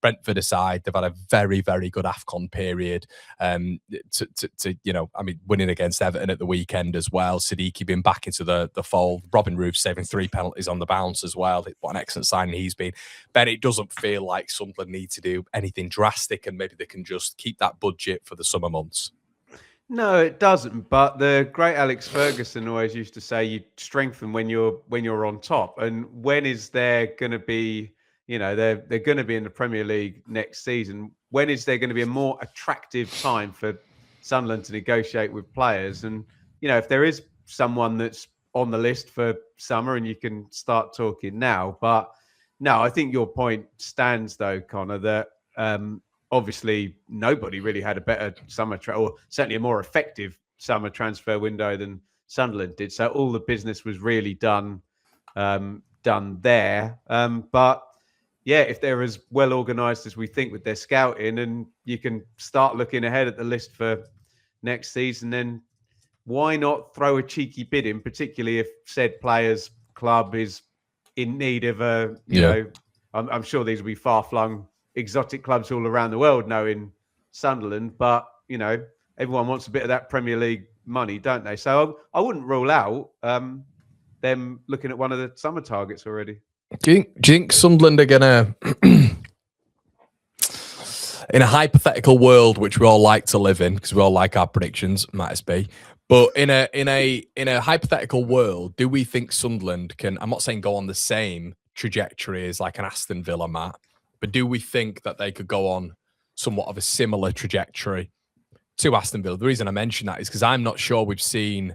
Brentford aside, they've had a very, very good AFCON period. Winning against Everton at the weekend as well. Siddiqui being back into the fold. Robin Roos saving 3 penalties on the bounce as well. What an excellent signing he's been. But it doesn't feel like Sunderland need to do anything drastic, and maybe they can just keep that budget for the summer months. No, it doesn't. But the great Alex Ferguson always used to say, you strengthen when you're on top. And when is there going to be, they're going to be in the Premier League next season. When is there going to be a more attractive time for Sunderland to negotiate with players? And, if there is someone that's on the list for summer, and you can start talking now. But no, I think your point stands though, Connor, that obviously nobody really had a better summer or certainly a more effective summer transfer window than Sunderland did. So all the business was really done there. But yeah, if they're as well organised as we think with their scouting, and you can start looking ahead at the list for next season, then why not throw a cheeky bid in, particularly if said player's club is in need of I'm sure these will be far-flung exotic clubs all around the world knowing Sunderland, but, everyone wants a bit of that Premier League money, don't they? So I wouldn't rule out them looking at one of the summer targets already. Do you think Sunderland are gonna, in a hypothetical world, which we all like to live in, because we all like our predictions, might as be, but in a hypothetical world, do we think Sunderland can? I'm not saying go on the same trajectory as like an Aston Villa, Matt, but do we think that they could go on somewhat of a similar trajectory to Aston Villa? The reason I mention that is because I'm not sure we've seen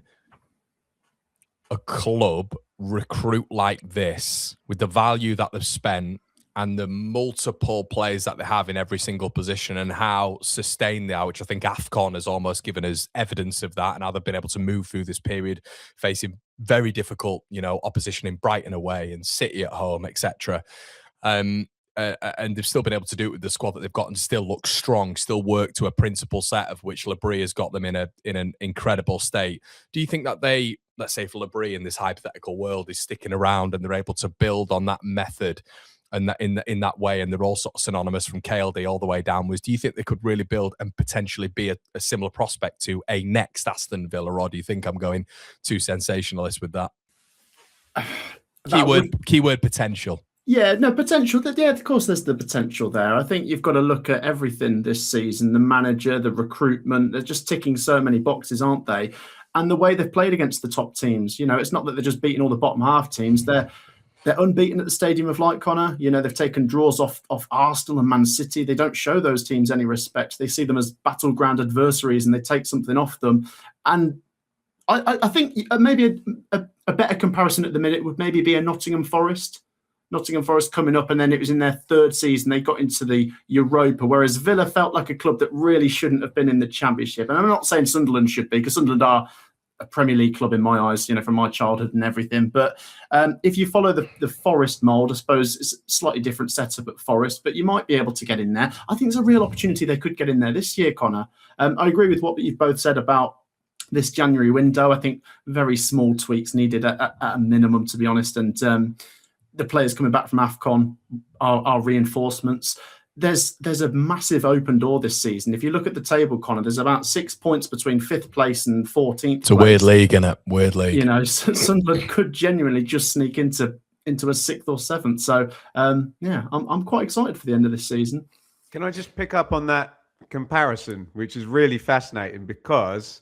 a club recruit like this with the value that they've spent and the multiple players that they have in every single position and how sustained they are, which I think AFCON has almost given us evidence of that, and how they've been able to move through this period facing very difficult, opposition in Brighton away and City at home, etc. And they've still been able to do it with the squad that they've got and still look strong, still work to a principal set of which Labrie has got them in an incredible state. Do you think that they, let's say if Labrie in this hypothetical world is sticking around and they're able to build on that method and that in that way, and they're all sort of synonymous from KLD all the way downwards, do you think they could really build and potentially be a similar prospect to a next Aston Villa, or do you think I'm going too sensationalist with that? Keyword potential. Yeah, no, potential. Yeah, of course there's the potential there. I think you've got to look at everything this season, the manager, the recruitment. They're just ticking so many boxes, aren't they? And the way they've played against the top teams. It's not that they're just beating all the bottom half teams. They're unbeaten at the Stadium of Light, Connor. They've taken draws off Arsenal and Man City. They don't show those teams any respect. They see them as battleground adversaries and they take something off them. And I think maybe a better comparison at the minute would maybe be a Nottingham Forest. Nottingham Forest coming up, and then it was in their third season they got into the Europa, whereas Villa felt like a club that really shouldn't have been in the Championship. And I'm not saying Sunderland should be, because Sunderland are a Premier League club in my eyes, from my childhood and everything. But if you follow the Forest mould, I suppose it's a slightly different setup at Forest, but you might be able to get in there. I think there's a real opportunity they could get in there this year, Connor. I agree with what you've both said about this January window. I think very small tweaks needed at a minimum, to be honest. And the players coming back from AFCON are reinforcements. There's a massive open door this season. If you look at the table, Connor, there's about 6 points between 5th place and 14th. It's a weird league, isn't it? Weird league. Sunderland could genuinely just sneak into a 6th or 7th. So, I'm quite excited for the end of this season. Can I just pick up on that comparison, which is really fascinating, because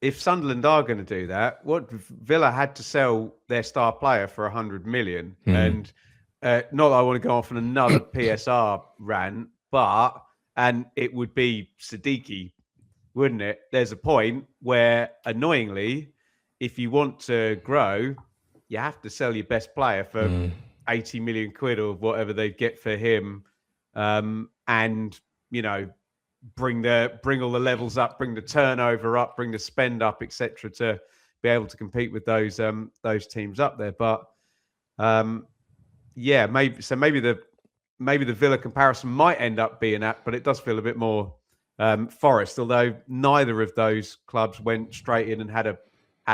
if Sunderland are going to do that, what Villa had to sell their star player for 100 million. And not that I want to go off on another PSR rant, and it would be Siddiqui, wouldn't it? There's a point where, annoyingly, if you want to grow, you have to sell your best player for 80 million quid or whatever they get for him. And, bring all the levels up, bring the turnover up, bring the spend up, etc., to be able to compete with those teams up there. But maybe the Villa comparison might end up being that, but it does feel a bit more Forest, although neither of those clubs went straight in and had a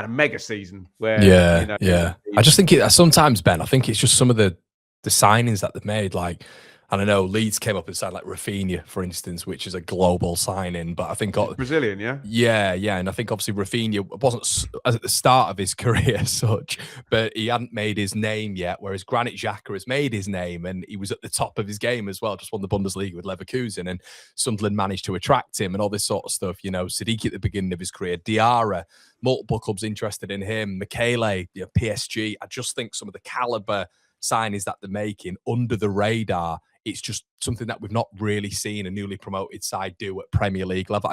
mega season where I just think sometimes, Ben, I think it's just some of the signings that they've made. Like, And I know Leeds came up and signed like Rafinha, for instance, which is a global signing. But I think Brazilian, yeah? Yeah. And I think obviously Rafinha wasn't at the start of his career as such, but he hadn't made his name yet, whereas Granit Xhaka has made his name and he was at the top of his game as well, just won the Bundesliga with Leverkusen, and Sunderland managed to attract him and all this sort of stuff. You know, Siddiqui at the beginning of his career, Diarra, multiple clubs interested in him, Michele, PSG. I just think some of the caliber signings that they're making under the radar, it's just something that we've not really seen a newly promoted side do at Premier League level.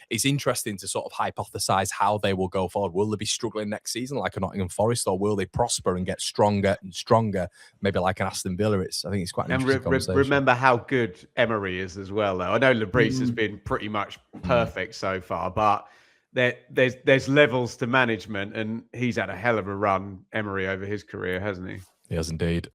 It's interesting to sort of hypothesize how they will go forward. Will they be struggling next season like a Nottingham Forest, or will they prosper and get stronger and stronger, maybe like an Aston Villa? I think it's quite an interesting conversation. Remember how good Emery is as well, though. I know Lebris has been pretty much perfect so far, but there's levels to management, and he's had a hell of a run, Emery, over his career, hasn't he? He has indeed.